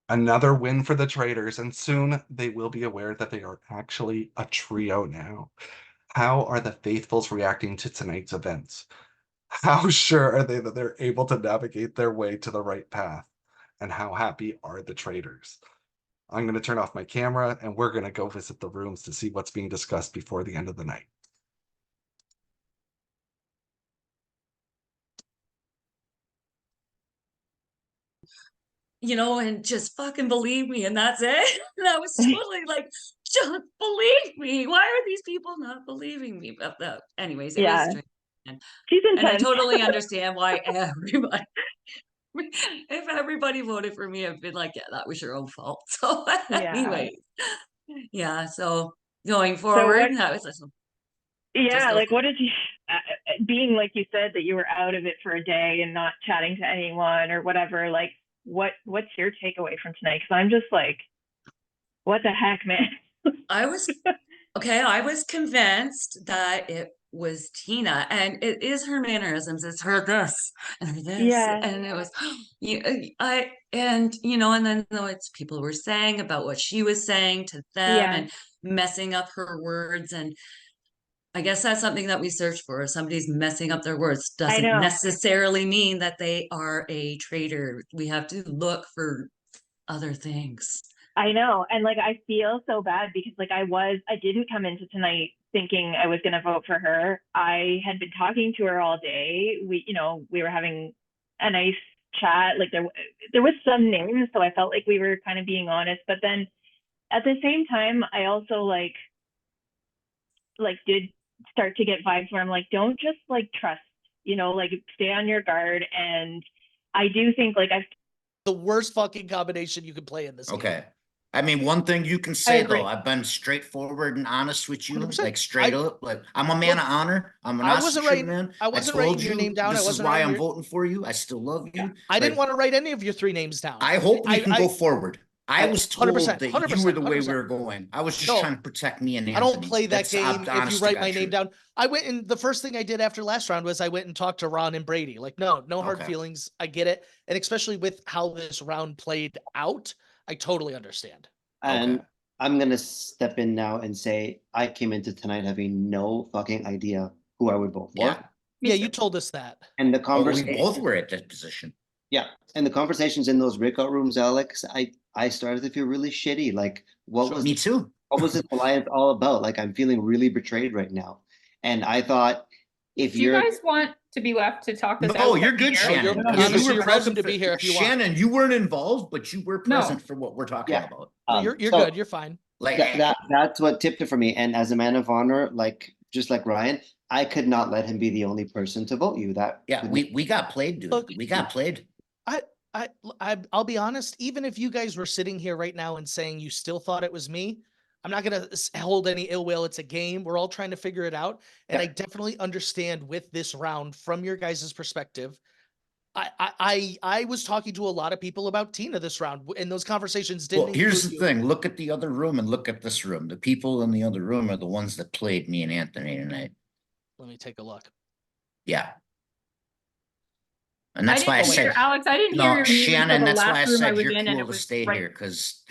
Another win for the Traitors, and soon they will be aware that they are actually a trio now. How are the faithfuls reacting to tonight's events? How sure are they that they're able to navigate their way to the right path? And how happy are the Traitors? I'm going to turn off my camera and we're going to go visit the rooms to see what's being discussed before the end of the night. And just fucking believe me, and that's it. And I was totally like, just believe me. Why are these people not believing me about that? Anyways, it was strange. She's intense. And I totally understand why everybody, if everybody voted for me, I've been like, yeah, that was your own fault. So anyway, yeah. So going forward, that was awesome. Yeah, like what did you, being like you said that you were out of it for a day and not chatting to anyone or whatever, like what's your takeaway from tonight? Because I'm just like, what the heck, man? I was convinced that it was Tina, and it is her mannerisms. It's her this and her this, and it was and then it's people were saying about what she was saying to them and messing up her words, and I guess that's something that we search for. If somebody's messing up their words, doesn't necessarily mean that they are a traitor. We have to look for other things. I know. And like, I feel so bad because like I didn't come into tonight thinking I was going to vote for her. I had been talking to her all day. We were having a nice chat. Like there was some names. So I felt like we were kind of being honest, but then at the same time, I also like did start to get vibes where I'm like, don't just like trust, like stay on your guard. And I do think like the worst fucking combination you could play in this game. Okay. I mean, one thing you can say though, I've been straightforward and honest with you, 100%. like straight up. Like I'm a man of honor. I'm an honest man. I wasn't writing your name down. This is why I'm voting for you. I still love you. I didn't want to write any of your 3 names down. I hope we can go forward. I was told 100%, that you were the way we were going. I was just trying to protect me and Anthony. I don't play that game if you write my name down. I went and the first thing I did after last round was I went and talked to Ron and Brady. Like, no hard feelings. I get it. And especially with how this round played out, I totally understand. And I'm going to step in now and say I came into tonight having no fucking idea who I would vote for. Yeah, you told us that. And the conversation. We both were at that position. Yeah. And the conversations in those breakout rooms, Alex, I started to feel really shitty. Like, what was this alliance all about? Like, I'm feeling really betrayed right now. And I thought, if you guys want to be left to talk this out. No, you're good, Shannon. You're present to be here if you want. Shannon, you weren't involved, but you were present for what we're talking about. You're good. You're fine. Like that's what tipped it for me. And as a man of honor, like just like Ryan, I could not let him be the only person to vote you. We got played, dude. Look, we got played. I'll be honest. Even if you guys were sitting here right now and saying you still thought it was me, I'm not going to hold any ill will. It's a game. We're all trying to figure it out. And I definitely understand with this round from your guys' perspective. I was talking to a lot of people about Tina this round, and those conversations didn't. Well, here's the thing. Look at the other room and look at this room. The people in the other room are the ones that played me and Anthony tonight. Let me take a look. Yeah. And that's why I said, Alex, I didn't hear Shannon, that's why I said you're cool to stay here, because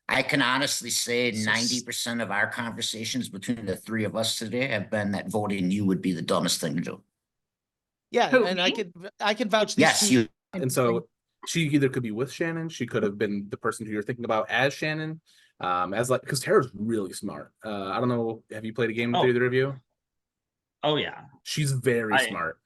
I can honestly say 90% of our conversations between the 3 of us today have been that voting you would be the dumbest thing to do. Yeah, and I can vouch. Yes, you. And so she either could be with Shannon, she could have been the person who you're thinking about as Shannon, because Tara's really smart. I don't know, have you played a game with either of you? Oh yeah, she's very smart.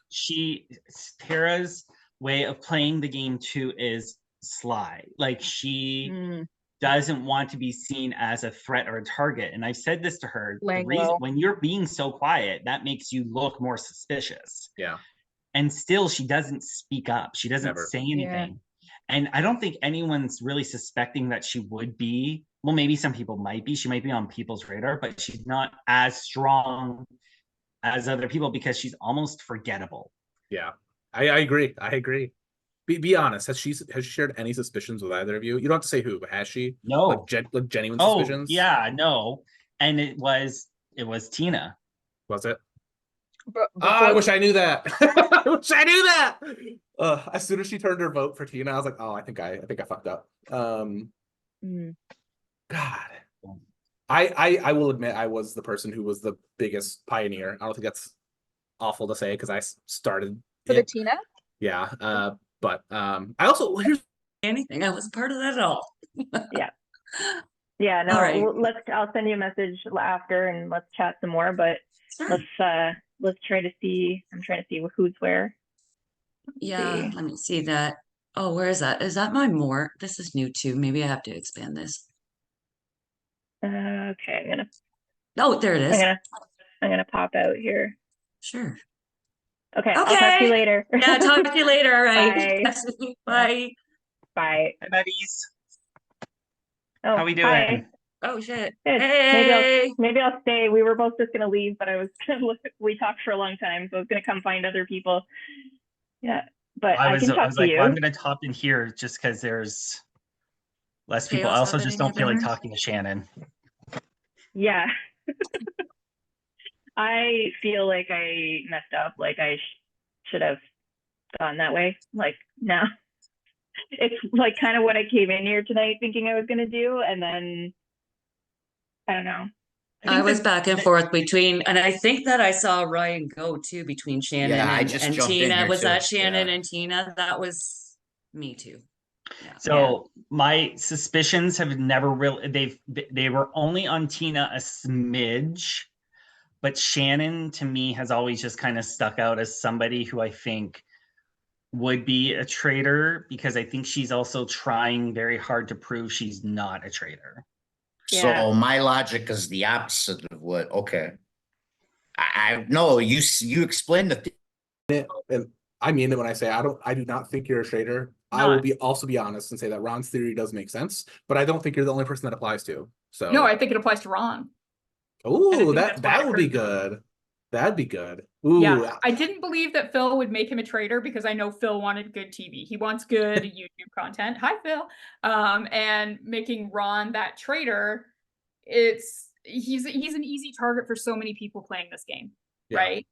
Tara's way of playing the game too is sly. Like she doesn't want to be seen as a threat or a target. And I've said this to her, the reason when you're being so quiet, that makes you look more suspicious. Yeah. And still she doesn't speak up. She doesn't say anything. Yeah. And I don't think anyone's really suspecting that she would be. Well, maybe some people might be. She might be on people's radar, but she's not as strong as other people because she's almost forgettable. Yeah. I agree. Be honest. Has she shared any suspicions with either of you? You don't have to say who, but has she? No. Like genuine suspicions? Yeah, no. And it was Tina. Was it? I wish I knew that. I wish I knew that. As soon as she turned her vote for Tina, I was like, oh, I think I fucked up. God. I will admit I was the person who was the biggest pioneer. I don't think that's awful to say because I started for the Tina. Yeah. But I also here's anything. I wasn't part of that at all. Yeah. Yeah, no, right. I'll send you a message after and let's chat some more, but sure. let's try to see. I'm trying to see who's where. Let me see that. Oh, where is that? Is that my more? This is new too. Maybe I have to expand this. Okay, I'm gonna. Oh, there it is. I'm gonna pop out here. Sure. Okay. I'll talk to you later. Yeah, talk to you later. All right. Bye. Bye. Bye. Hi, buddies. Oh, how we doing? Hi. Oh shit. Good. Hey. Maybe I'll stay. We were both just gonna leave, but we talked for a long time, so I was gonna come find other people. Yeah, but I can talk to you. Well, I'm gonna top in here just because there's less people. I also just don't feel like talking to Shannon. Yeah. I feel like I messed up. Like I should have gone that way. Like now, it's like kind of what I came in here tonight thinking I was gonna do, and then I don't know. I was back and forth between, and I think that I saw Ryan go too between Shannon and Tina. Was that Shannon and Tina? That was me too. Yeah. So my suspicions have never really, they were only on Tina a smidge, but Shannon to me has always just kind of stuck out as somebody who I think would be a traitor because I think she's also trying very hard to prove she's not a traitor. So my logic is the opposite of what. Okay, I know you explained the and I mean it when I say I do not think you're a traitor. I will also be honest and say that Ron's theory does make sense, but I don't think you're the only person that applies to. So no, I think it applies to Ron. Oh, that would be good. That'd be good. Ooh. Yeah, I didn't believe that Phil would make him a traitor because I know Phil wanted good TV. He wants good YouTube content. Hi, Phil. And making Ron that traitor, he's an easy target for so many people playing this game, right?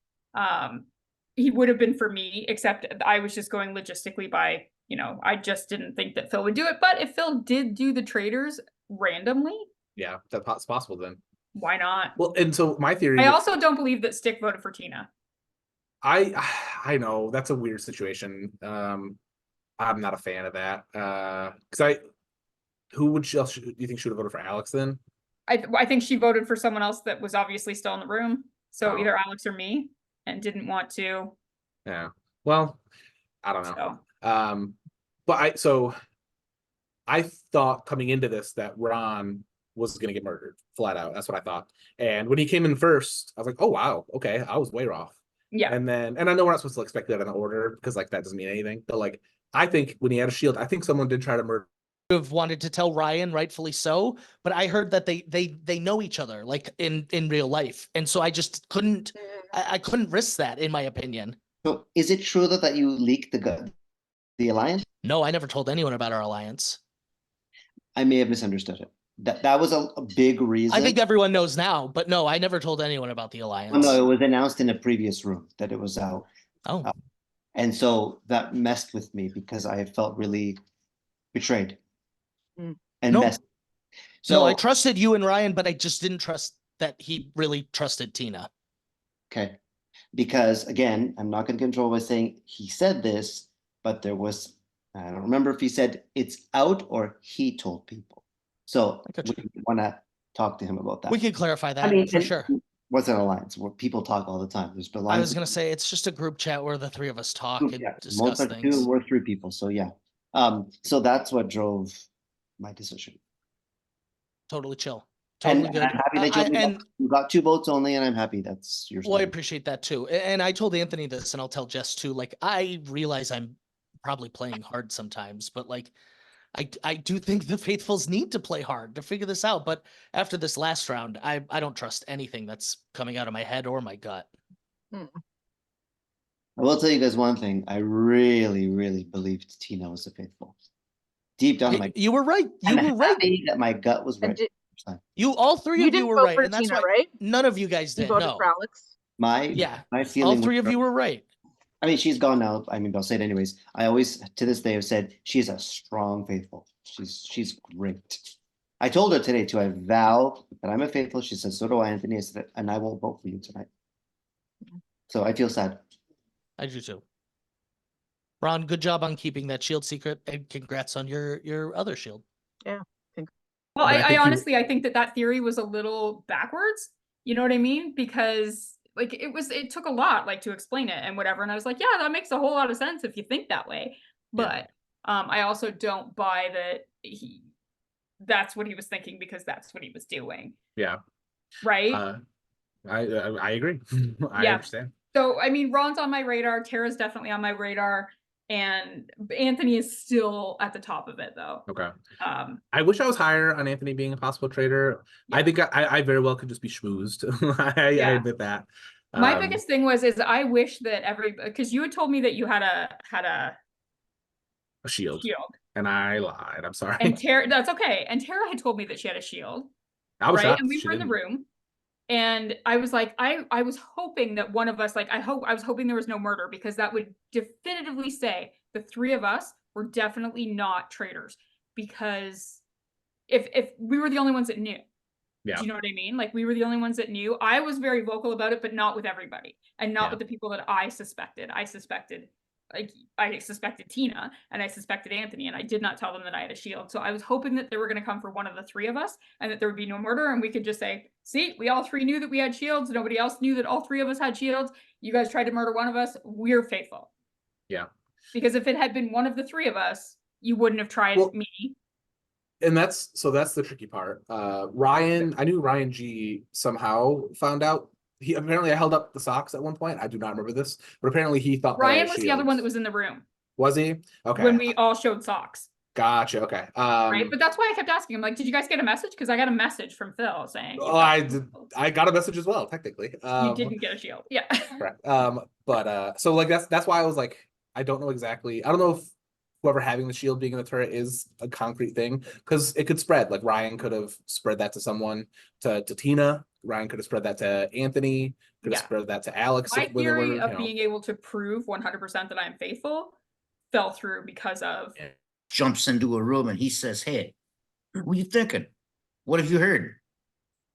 He would have been for me, except I was just going logistically by, I just didn't think that Phil would do it. But if Phil did do the traitors randomly, yeah, that's possible then. Why not? Well, and so my theory. I also don't believe that Stick voted for Tina. I know that's a weird situation. I'm not a fan of that. Because who else do you think should have voted for Alex then? I think she voted for someone else that was obviously still in the room. So either Alex or me, and didn't want to. Yeah. Well, I don't know. So. But I thought coming into this that Ron was going to get murdered flat out. That's what I thought. And when he came in first, I was like, oh, wow. Okay. I was way off. Yeah. And I know we're not supposed to expect that in order because that doesn't mean anything. But I think when he had a shield, I think someone did try to murder. Have wanted to tell Ryan, rightfully so, but I heard that they know each other in real life. And so I just couldn't risk that, in my opinion. So is it true that you leaked the alliance? No, I never told anyone about our alliance. I may have misunderstood it. That was a big reason. I think everyone knows now, but no, I never told anyone about the alliance. Oh, no, it was announced in a previous room that it was out. Oh. And so that messed with me because I felt really betrayed. And messed. So I trusted you and Ryan, but I just didn't trust that he really trusted Tina. Okay. Because again, I'm not going to control by saying he said this, but there was, I don't remember if he said it's out or he told people. So we want to talk to him about that. We could clarify that for sure. What's an alliance? Where people talk all the time. There's been I was going to say it's just a group chat where the three of us talk and discuss things. Two or three people. So yeah. So that's what drove my decision. Totally chill. Totally good. I'm happy that you got 2 votes only, and I'm happy that's your. Well, I appreciate that too. And I told Anthony this, and I'll tell Jess too. I realize I'm probably playing hard sometimes, but I do think the faithfuls need to play hard to figure this out. But after this last round, I don't trust anything that's coming out of my head or my gut. I will tell you guys one thing. I really, really believed Tina was a faithful. Deep down, you were right. You were right. That my gut was right. All three of you were right, and that's Tina, why right? none of you guys did. You voted for Alex. My feeling. All three of you were right. I mean, she's gone now. I mean, I'll say it anyways. I always, to this day, have said she's a strong faithful. She's great. I told her today too, I vow that I'm a faithful. She says, so do I, Anthony. I said, and I won't vote for you tonight. So I feel sad. I do too. Ron, good job on keeping that shield secret, and congrats on your other shield. Yeah. Well, I honestly, I think that theory was a little backwards. You know what I mean? Because like it took a lot like to explain it and whatever. And I was like, yeah, that makes a whole lot of sense if you think that way. But I also don't buy that that's what he was thinking because that's what he was doing. Yeah. Right? I agree. I understand. So I mean, Ron's on my radar, Tara's definitely on my radar. And Anthony is still at the top of it, though. Okay. I wish I was higher on Anthony being a possible traitor. Yeah. I think I very well could just be schmoozed. I admit that. My biggest thing is I wish that because you had told me that you had a shield, and I lied. I'm sorry. And Tara, that's okay. And Tara had told me that she had a shield. I was shocked. And we were in the room. And I was like, I was hoping that one of us, like, I was hoping there was no murder because that would definitively say the three of us were definitely not traitors. Because if we were the only ones that knew, do you know what I mean? Like, we were the only ones that knew. I was very vocal about it, but not with everybody, and not with the people that I suspected. I suspected Tina, and I suspected Anthony, and I did not tell them that I had a shield. So I was hoping that they were going to come for one of the three of us, and that there would be no murder, and we could just say, see, we all three knew that we had shields. Nobody else knew that all three of us had shields. You guys tried to murder one of us. We're faithful. Yeah. Because if it had been one of the three of us, you wouldn't have tried me. And that's the tricky part. Ryan, I knew Ryan G somehow found out. He apparently I held up the socks at one point. I do not remember this, but apparently he thought Ryan was the other one that was in the room. Was he? Okay. When we all showed socks. Gotcha. Okay. Right, but that's why I kept asking him, like, did you guys get a message? Because I got a message from Phil saying. Oh, I did. I got a message as well. Technically, you didn't get a shield. Yeah. Correct. But so like that's why I was like, I don't know exactly. I don't know if whoever having the shield being in the turret is a concrete thing because it could spread. Like Ryan could have spread that to someone, to Tina. Ryan could have spread that to Anthony. Could have spread that to Alex. My theory of being able to prove 100% that I'm faithful fell through because of jumps into a room and he says, "Hey, what are you thinking? What have you heard?"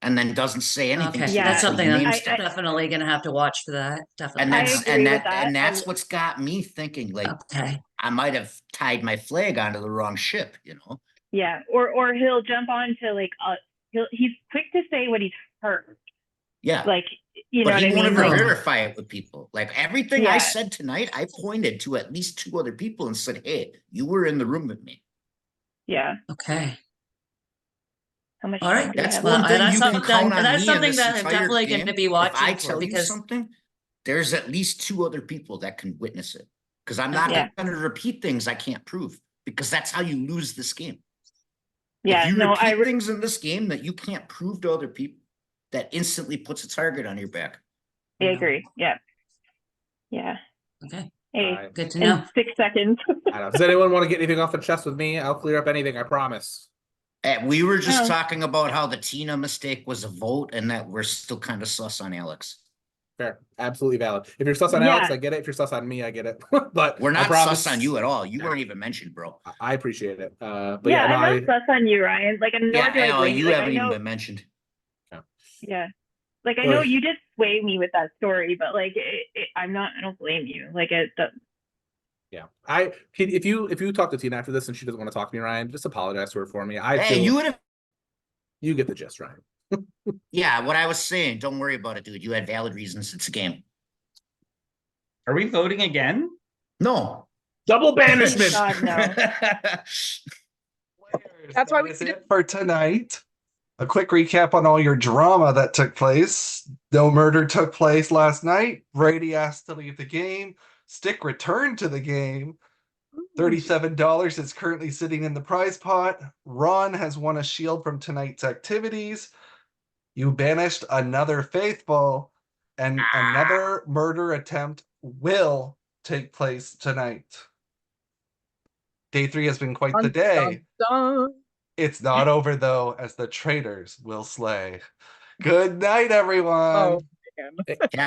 And then doesn't say anything. Okay, that's something I'm definitely gonna have to watch for that. Definitely. And that's what's got me thinking, like, I might have tied my flag onto the wrong ship, you know? Yeah, or he'll jump on to like he's quick to say what he's heard. Yeah, like you know what I mean. But he won't ever verify it with people. Like everything I said tonight, I pointed to at least two other people and said, "Hey, you were in the room with me." Yeah. Okay. How much? All right, that's one thing you can count on. That's me something in that I'm definitely going to be watching. If I tell you something, there's at least two other people that can witness it. Because I'm not going to repeat things I can't prove. Because that's how you lose this game. Yeah, if you repeat things in this game that you can't prove to other people, that instantly puts a target on your back. I agree. Yeah. Yeah. Okay. Hey, good to know. 6 seconds. Does anyone want to get anything off their chest with me? I'll clear up anything, I promise. We were just talking about how the Tina mistake was a vote and that we're still kind of sus on Alex. Fair. Absolutely valid. If you're sus on Alex, I get it. If you're sus on me, I get it. But we're not sus on you at all. You weren't even mentioned, bro. I appreciate it. But I'm not sus on you, Ryan. Like, you haven't even been mentioned. Yeah. Like, I know you did sway me with that story, but like, I don't blame you. Like, yeah. If you talk to Tina after this and she doesn't want to talk to me, Ryan, just apologize to her for me. You get the gist, Ryan. Yeah, what I was saying, don't worry about it, dude. You had valid reasons. It's a game. Are we voting again? No. Double banishment. God, no. That's why we did it for tonight. A quick recap on all your drama that took place. No murder took place last night. Brady asked to leave the game. Stick returned to the game. $37 is currently sitting in the prize pot. Ron has won a shield from tonight's activities. You banished another faithful, and another murder attempt will take place tonight. Day 3 has been quite the day. It's not over, though, as the traitors will slay. Good night, everyone. Oh, man.